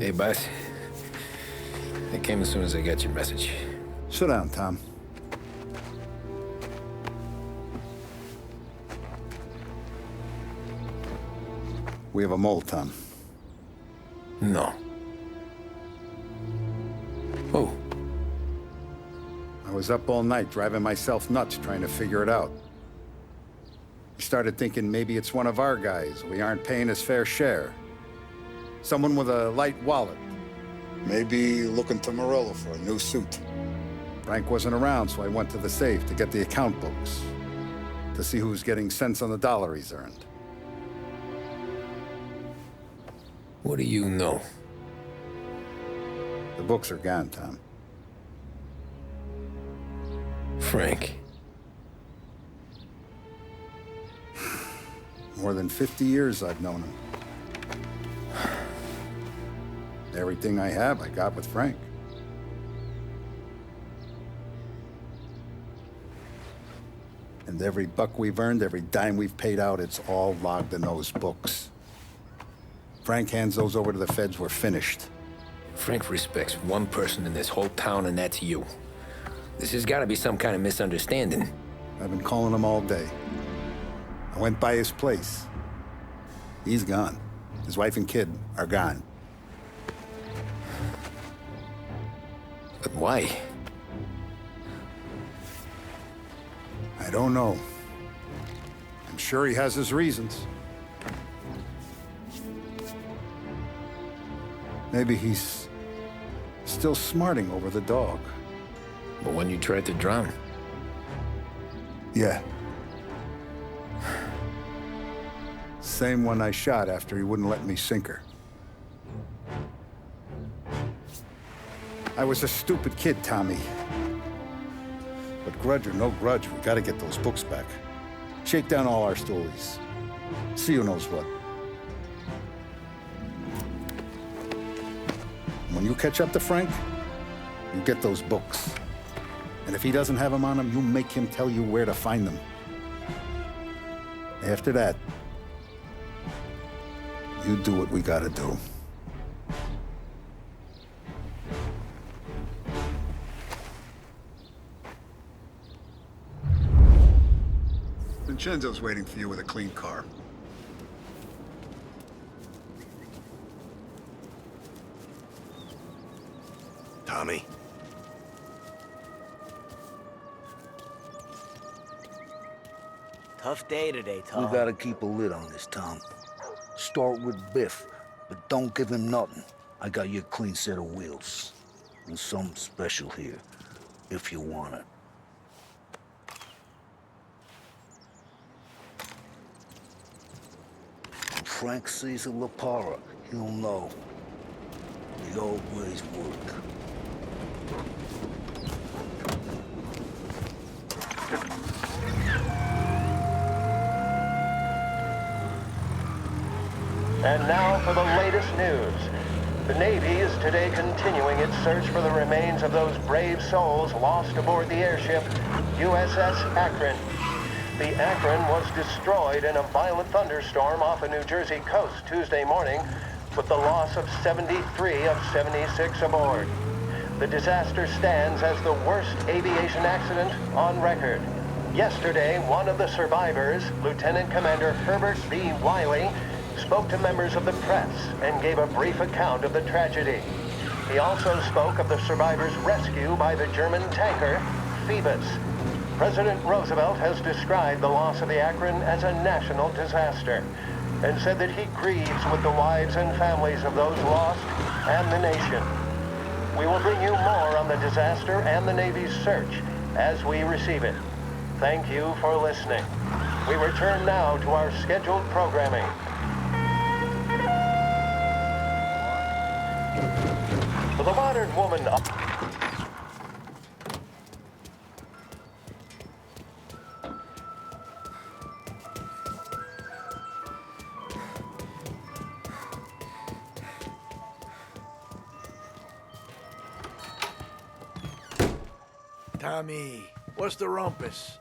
Hey, boss. I came as soon as I got your message. Sit down, Tom. We have a mole, Tom. No. Oh. I was up all night driving myself nuts trying to figure it out. I started thinking maybe it's one of our guys. We aren't paying his fair share. Someone with a light wallet. Maybe looking to Morello for a new suit. Frank wasn't around, so I went to the safe to get the account books. To see who's getting cents on the dollar he's earned. What do you know? The books are gone, Tom. Frank. More than 50 years I've known him. Everything I have, I got with Frank. And every buck we've earned, every dime we've paid out, it's all logged in those books. Frank hands those over to the feds, we're finished. Frank respects one person in this whole town, and that's you. This has got to be some kind of misunderstanding. I've been calling him all day. I went by his place. He's gone. His wife and kid are gone. But why? I don't know. I'm sure he has his reasons. Maybe he's still smarting over the dog. The one you tried to drown? Yeah. Same one I shot after he wouldn't let me sink her. I was a stupid kid, Tommy. But grudge or no grudge, we gotta get those books back. Shake down all our stories. See who knows what. When you catch up to Frank, you get those books. And if he doesn't have them on him, you make him tell you where to find them. After that, you do what we gotta do. Vincenzo's waiting for you with a clean car. Tommy? Tough day today, Tom. We gotta keep a lid on this, Tom. Start with Biff, but don't give him nothing. I got you a clean set of wheels. And something special here, if you want it. When Frank sees a La Parra, he'll know. They always work. And now for the latest news. The Navy is today continuing its search for the remains of those brave souls lost aboard the airship USS Akron. The Akron was destroyed in a violent thunderstorm off the New Jersey coast Tuesday morning, with the loss of 73 of 76 aboard. The disaster stands as the worst aviation accident on record. Yesterday, one of the survivors, Lieutenant Commander Herbert B. Wiley, spoke to members of the press and gave a brief account of the tragedy. He also spoke of the survivors' rescue by the German tanker, Phoebus. President Roosevelt has described the loss of the Akron as a national disaster and said that he grieves with the wives and families of those lost and the nation. We will bring you more on the disaster and the Navy's search as we receive it. Thank you for listening. We return now to our scheduled programming. For the modern woman... Tommy, what's the rumpus?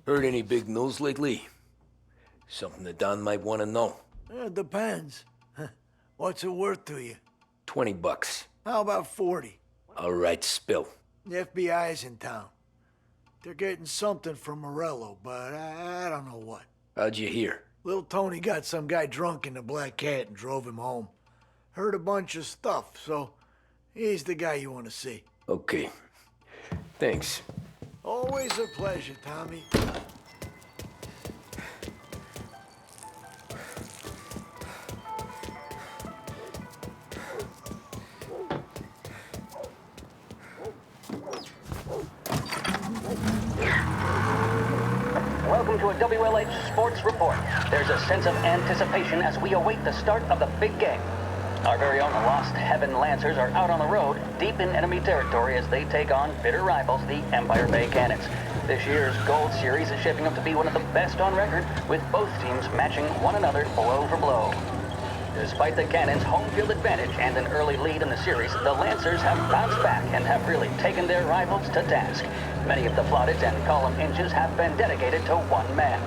Heard any big news lately? Something the Don might want to know. Depends. What's it worth to you? $20. How about 40? All right, spill. The FBI's in town. They're getting something from Morello, but I don't know what. How'd you hear? Little Tony got some guy drunk in the Black Cat and drove him home. Heard a bunch of stuff, so he's the guy you want to see. Okay. Thanks. Always a pleasure, Tommy. Welcome to a WLH Sports Report. There's a sense of anticipation as we await the start of the big game. Our very own Lost Heaven Lancers are out on the road, deep in enemy territory as they take on bitter rivals, the Empire Bay Cannons. This year's Gold Series is shaping up to be one of the best on record, with both teams matching one another blow for blow. Despite the Cannons' home field advantage and an early lead in the series, the Lancers have bounced back and have really taken their rivals to task. Many of the plaudits and column inches have been dedicated to one man.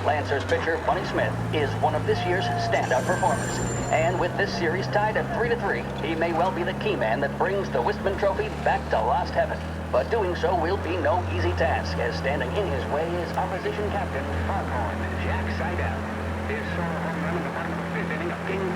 Lancers pitcher Bunny Smith is one of this year's standout performers. And with this series tied at 3-3, he may well be the key man that brings the Wistman Trophy back to Lost Heaven. But doing so will be no easy task, as standing in his way is opposition captain Foghorn Jack Seidel. His solo home run in the bottom of the fifth inning of Game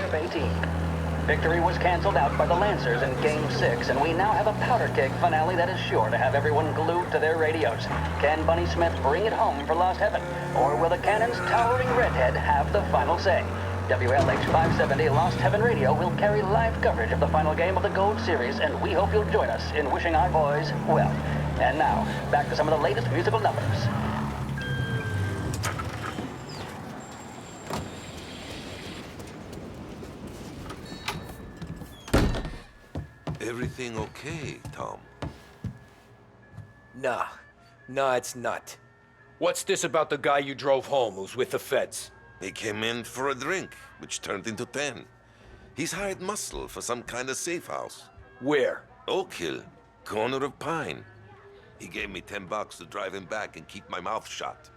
5 18. Victory was canceled out by the Lancers in Game 6, and we now have a powder keg finale that is sure to have everyone glued to their radios. Can Bunny Smith bring it home for Lost Heaven, or will the Cannon's towering redhead have the final say? WLH 570 Lost Heaven Radio will carry live coverage of the final game of the Gold Series, and we hope you'll join us in wishing our boys well. And now, back to some of the latest musical numbers. Everything okay, Tom? Nah, it's not. What's this about the guy you drove home who's with the feds? He came in for a drink, which turned into 10. He's hired muscle for some kind of safe house. Where? Oak Hill, corner of Pine. He gave me $10 to drive him back and keep my mouth shut.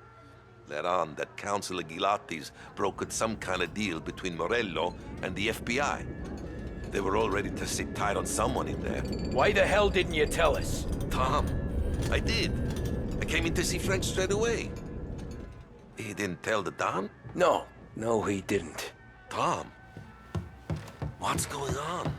Let on that Councilor Gilatti's brokered some kind of deal between Morello and the FBI. They were all ready to sit tight on someone in there. Why the hell didn't you tell us? Tom, I did. I came in to see Frank straight away. He didn't tell the Don? No, he didn't. Tom, what's going on?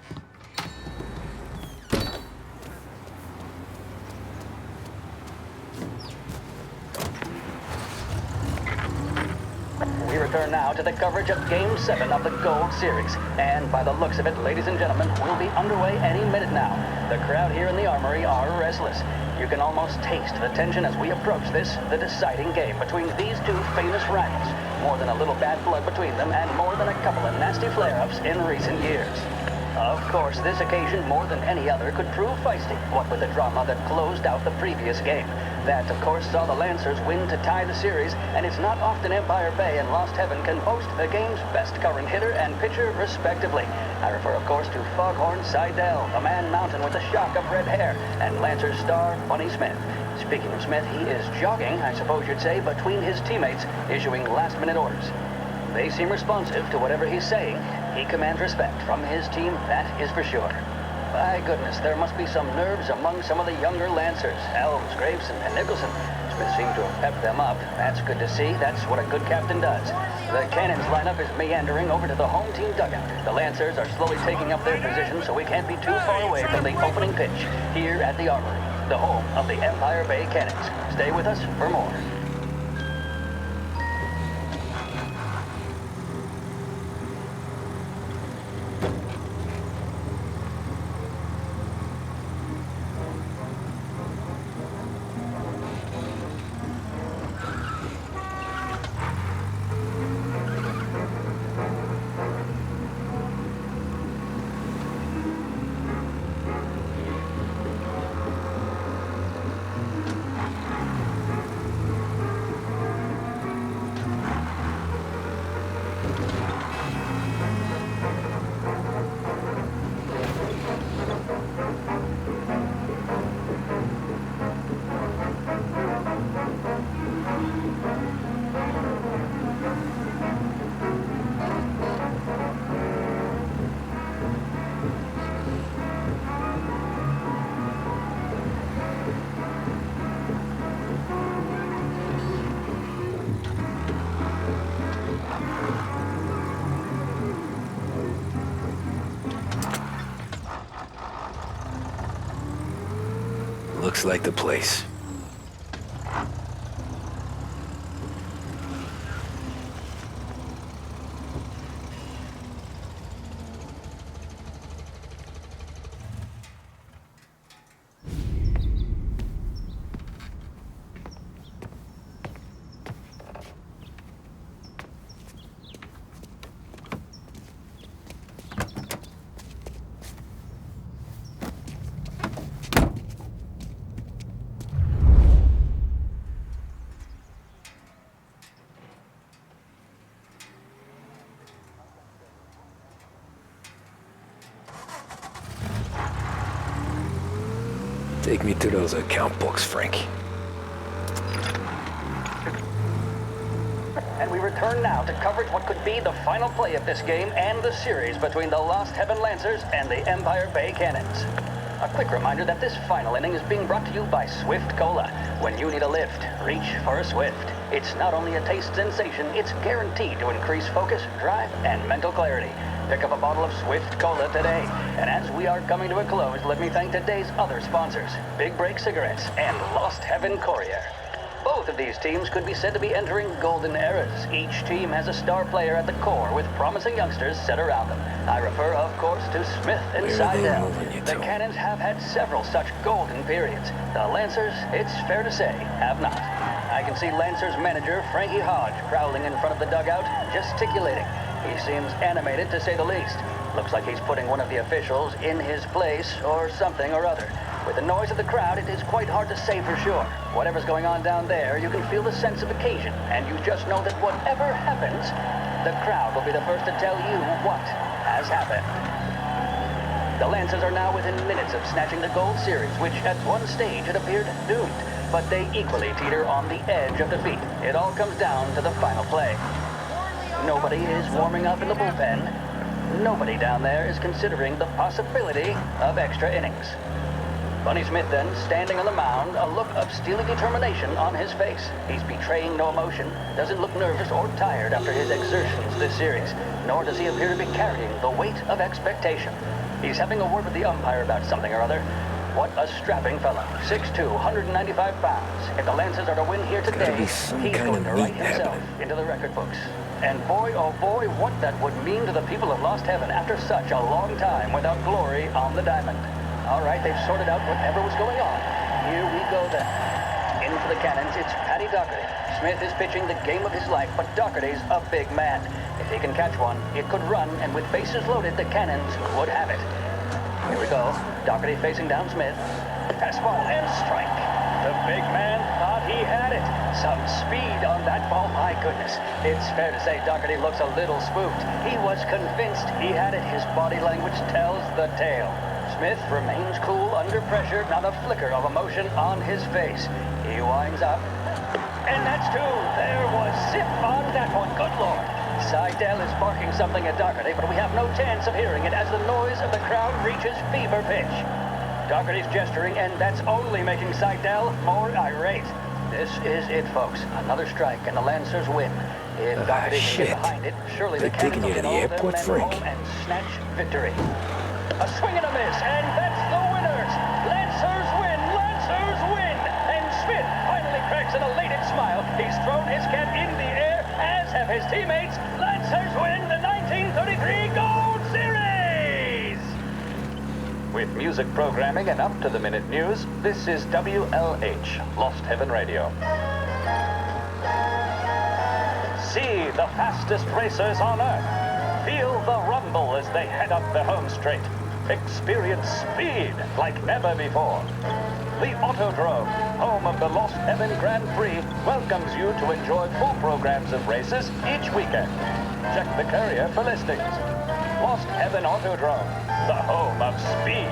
We return now to the coverage of Game 7 of the Gold Series. And by the looks of it, ladies and gentlemen, we'll be underway any minute now. The crowd here in the Armory are restless. You can almost taste the tension as we approach this, the deciding game between these two famous rivals. More than a little bad blood between them, and more than a couple of nasty flare-ups in recent years. Of course, this occasion, more than any other, could prove feisty, what with the drama that closed out the previous game. That, of course, saw the Lancers win to tie the series, and it's not often Empire Bay and Lost Heaven can boast the game's best current hitter and pitcher, respectively. I refer, of course, to Foghorn Seidel, the man mountain with a shock of red hair, and Lancers star Bunny Smith. Speaking of Smith, he is jogging, I suppose you'd say, between his teammates, issuing last-minute orders. They seem responsive to whatever he's saying. He commands respect from his team, that is for sure. By goodness, there must be some nerves among some of the younger Lancers. Elms, Graves, and Nicholson. Smith seemed to have pepped them up. That's good to see. That's what a good captain does. The Cannons lineup is meandering over to the home team dugout. The Lancers are slowly taking up their position, so we can't be too far away from the opening pitch here at the Armory, the home of the Empire Bay Cannons. Stay with us for more. Looks like the place. Take me to those account books, Frank. And we return now to coverage what could be the final play of this game and the series between the Lost Heaven Lancers and the Empire Bay Cannons. A quick reminder that this final inning is being brought to you by Swift Cola. When you need a lift, reach for a Swift. It's not only a taste sensation, it's guaranteed to increase focus, drive, and mental clarity. Pick up a bottle of Swift Cola today. And as we are coming to a close, let me thank today's other sponsors, Big Break Cigarettes and Lost Heaven Courier. Both of these teams could be said to be entering golden eras. Each team has a star player at the core with promising youngsters set around them. I refer, of course, to Smith and Seidel. The Cannons have had several such golden periods. The Lancers, it's fair to say, have not. I can see Lancers manager Frankie Hodge prowling in front of the dugout, gesticulating. He seems animated, to say the least. Looks like he's putting one of the officials in his place or something or other. With the noise of the crowd, it is quite hard to say for sure. Whatever's going on down there, you can feel the sense of occasion, and you just know that whatever happens, the crowd will be the first to tell you what has happened. The Lancers are now within minutes of snatching the Gold Series, which at one stage had appeared doomed, but they equally teeter on the edge of defeat. It all comes down to the final play. Nobody is warming up in the bullpen. Nobody down there is considering the possibility of extra innings. Bunny Smith then, standing on the mound, a look of steely determination on his face. He's betraying no emotion, doesn't look nervous or tired after his exertions this series, nor does he appear to be carrying the weight of expectation. He's having a word with the umpire about something or other. What a strapping fellow, 6'2", 195 pounds. If the Lancers are to win here today, he's going to write himself into the record books. And boy, oh boy, what that would mean to the people of Lost Heaven after such a long time without glory on the diamond. All right, they've sorted out whatever was going on. Here we go then. In for the Cannons, it's Paddy Doherty. Smith is pitching the game of his life, but Doherty's a big man. If he can catch one, it could run, and with bases loaded, the Cannons would have it. Here we go. Doherty facing down Smith. Fastball and strike. The big man thought he had it. Some speed on that ball, my goodness. It's fair to say Doherty looks a little spooked. He was convinced he had it. His body language tells the tale. Smith remains cool under pressure, not a flicker of emotion on his face. He winds up. And that's two. There was zip on that one. Good Lord. Seidel is barking something at Doherty, but we have no chance of hearing it as the noise of the crowd reaches fever pitch. Doherty's gesturing, and that's only making Seidel more irate. This is it, folks. Another strike, and the Lancers win. If Doherty can get behind it, surely the Cannons will get all their men home and snatch victory. A swing and a miss, and that's the winners! Lancers win! Lancers win! And Smith finally cracks an elated smile. He's thrown his cap in the air, as have his teammates. Lancers win the 1933 Gold Series! With music programming and up-to-the-minute news, this is WLH, Lost Heaven Radio. See the fastest racers on Earth. Feel the rumble as they head up the home straight. Experience speed like never before. The Autodrome, home of the Lost Heaven Grand Prix, welcomes you to enjoy full programs of races each weekend. Check the courier for listings. Lost Heaven Autodrome, the home of speed.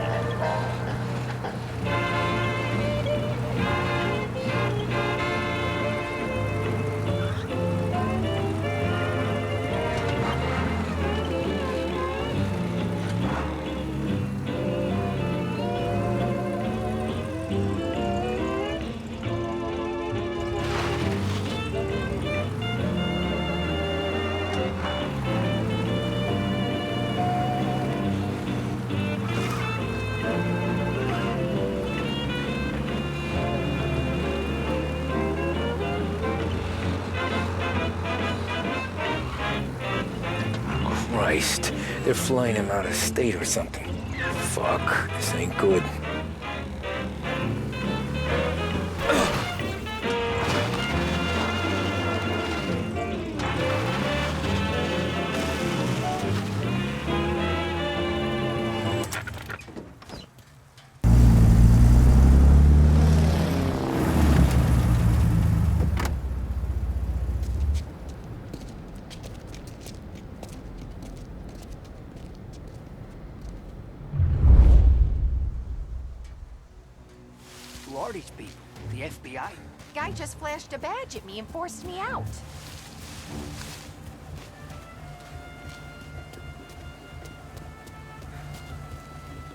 Christ. They're flying him out of state or something. Fuck, this ain't good. Who are these people? The FBI? Guy just flashed a badge at me and forced me out.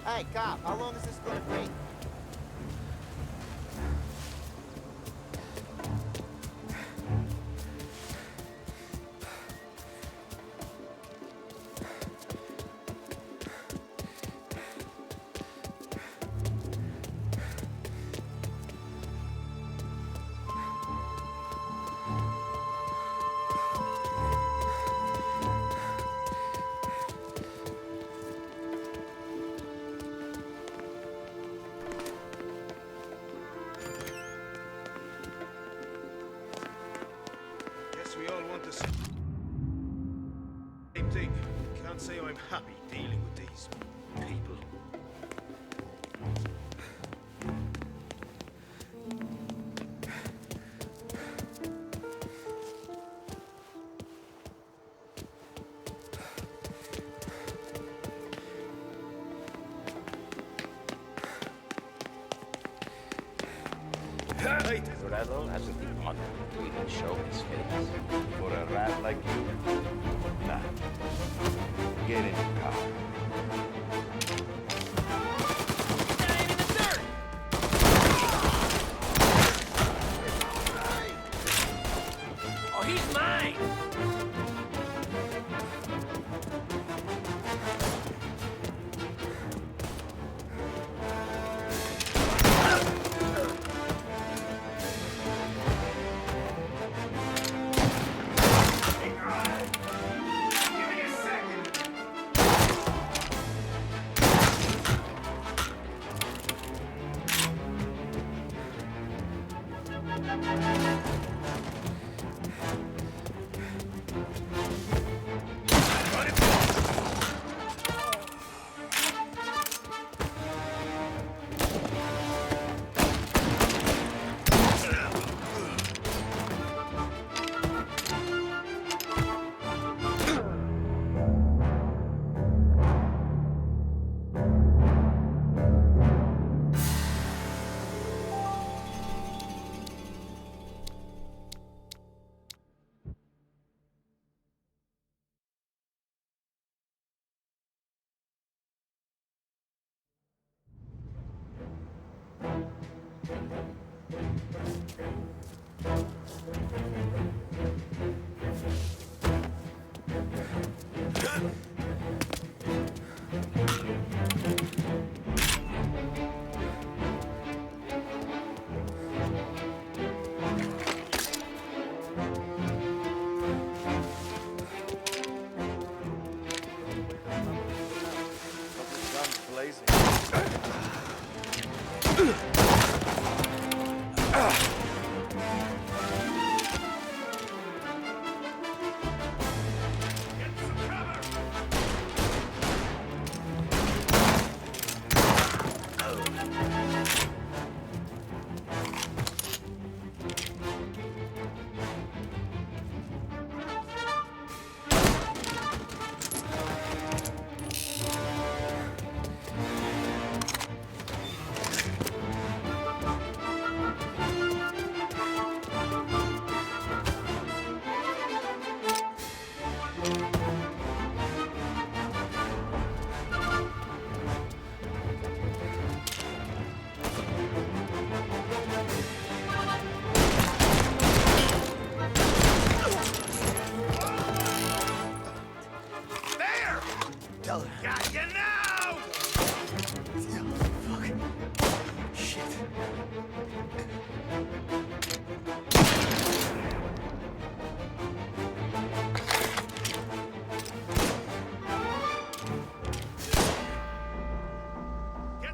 Hey, cop, how long is this gonna take? We all want the same thing. Can't say I'm happy dealing with these people. Hey, Rebel hasn't the honor to even show his face. For a rat like you? Nah. Get in the car. Oh, he's mine!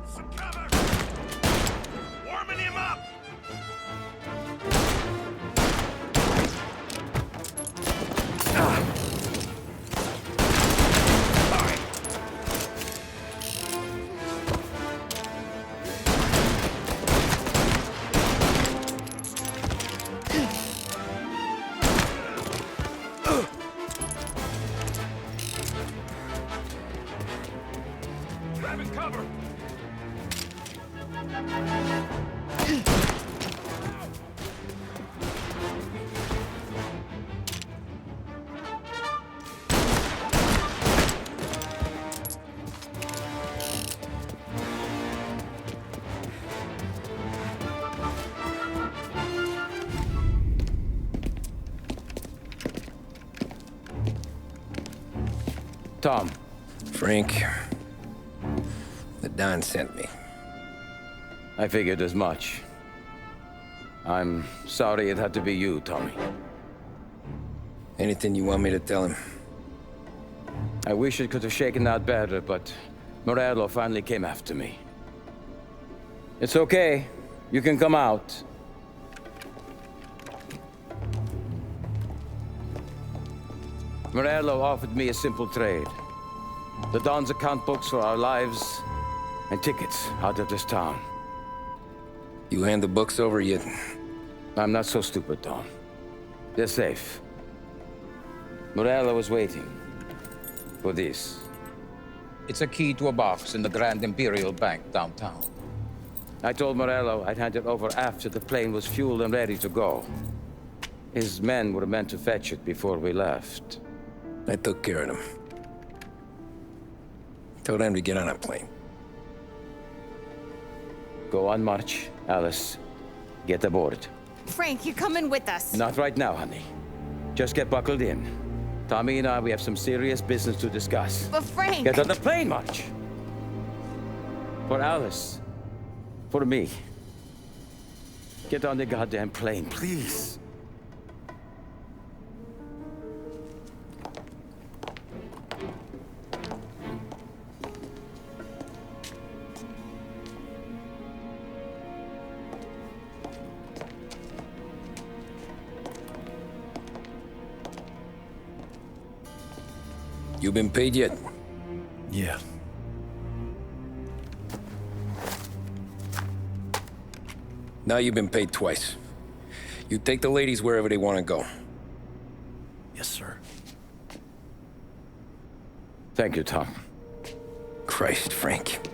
Some cover! Warming him up! Grabbing cover! Tom. Frank. The Don sent me. I figured as much. I'm sorry it had to be you, Tommy. Anything you want me to tell him? I wish it could have shaken out better, but Morello finally came after me. It's okay. You can come out. Morello offered me a simple trade. The Don's account books for our lives and tickets out of this town. You hand the books over yet? I'm not so stupid, Don. They're safe. Morello was waiting for this. It's a key to a box in the Grand Imperial Bank downtown. I told Morello I'd hand it over after the plane was fueled and ready to go. His men were meant to fetch it before we left. I took care of them. Told them to get on a plane. Go on, March. Alice, get aboard. Frank, you're coming with us. Not right now, honey. Just get buckled in. Tommy and I, we have some serious business to discuss. But Frank... Get on the plane, March! For Alice. For me. Get on the goddamn plane, please. You been paid yet? Yeah. Now you've been paid twice. You take the ladies wherever they want to go. Yes, sir. Thank you, Tom. Christ, Frank.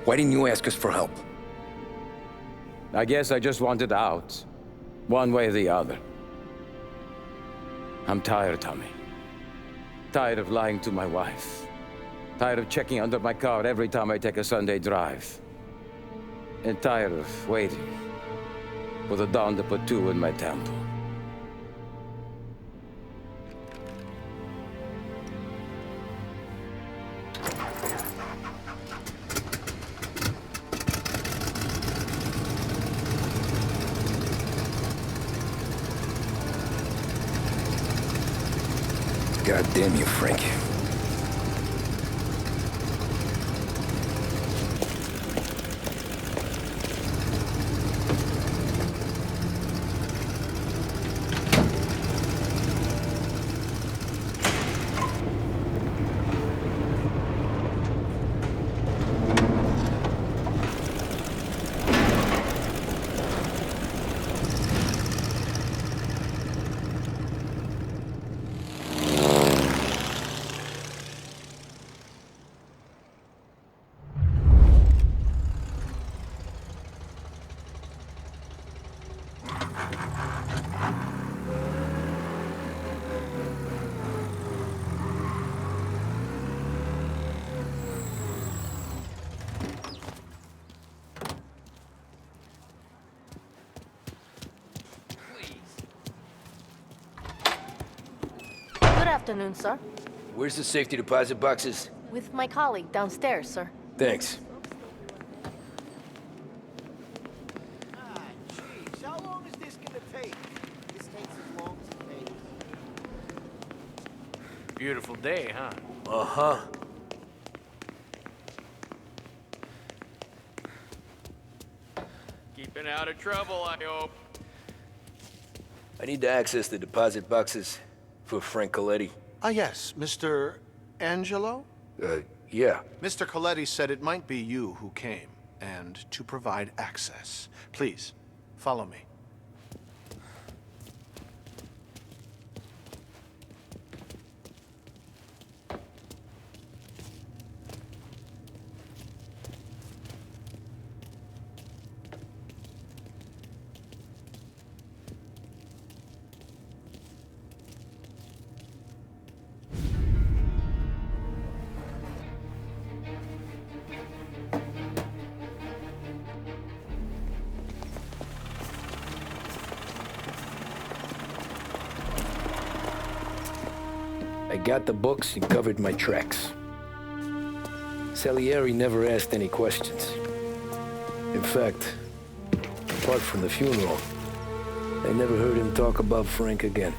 Why didn't you ask us for help? I guess I just wanted out. One way or the other. I'm tired, Tommy. Tired of lying to my wife. Tired of checking under my car every time I take a Sunday drive. And tired of waiting for the dawn to put two in my temple. God damn you, Frank. Good afternoon, sir. Where's the safety deposit boxes? With my colleague downstairs, sir. Thanks. Jeez, how long is this gonna take? This takes as long as it takes. Beautiful day, huh? Uh-huh. Been out of trouble, I hope. I need to access the deposit boxes for Frank Coletti. Ah, yes, Mr. Angelo? Yeah. Mr. Coletti said it might be you who came, and to provide access. Please, follow me. I got the books and covered my tracks. Salieri never asked any questions. In fact, apart from the funeral, I never heard him talk about Frank again.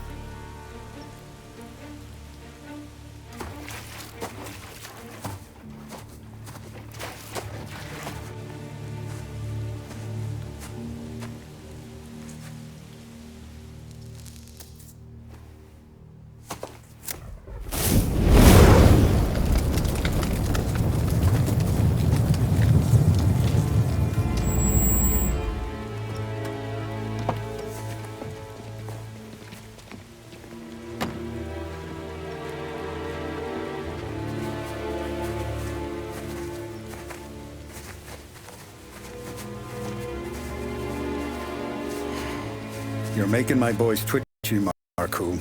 You're making my boys twitchy, Marco.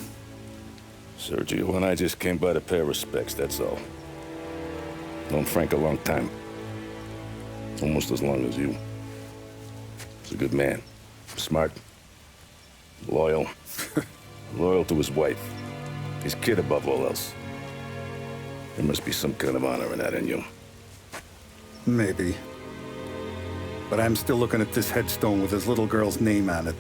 Sergio and I just came by to pay respects, that's all. Known Frank a long time. Almost as long as you. He's a good man. Smart. Loyal. Loyal to his wife. His kid above all else. There must be some kind of honor in that in you. Maybe. But I'm still looking at this headstone with his little girl's name on it.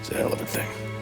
It's a hell of a thing.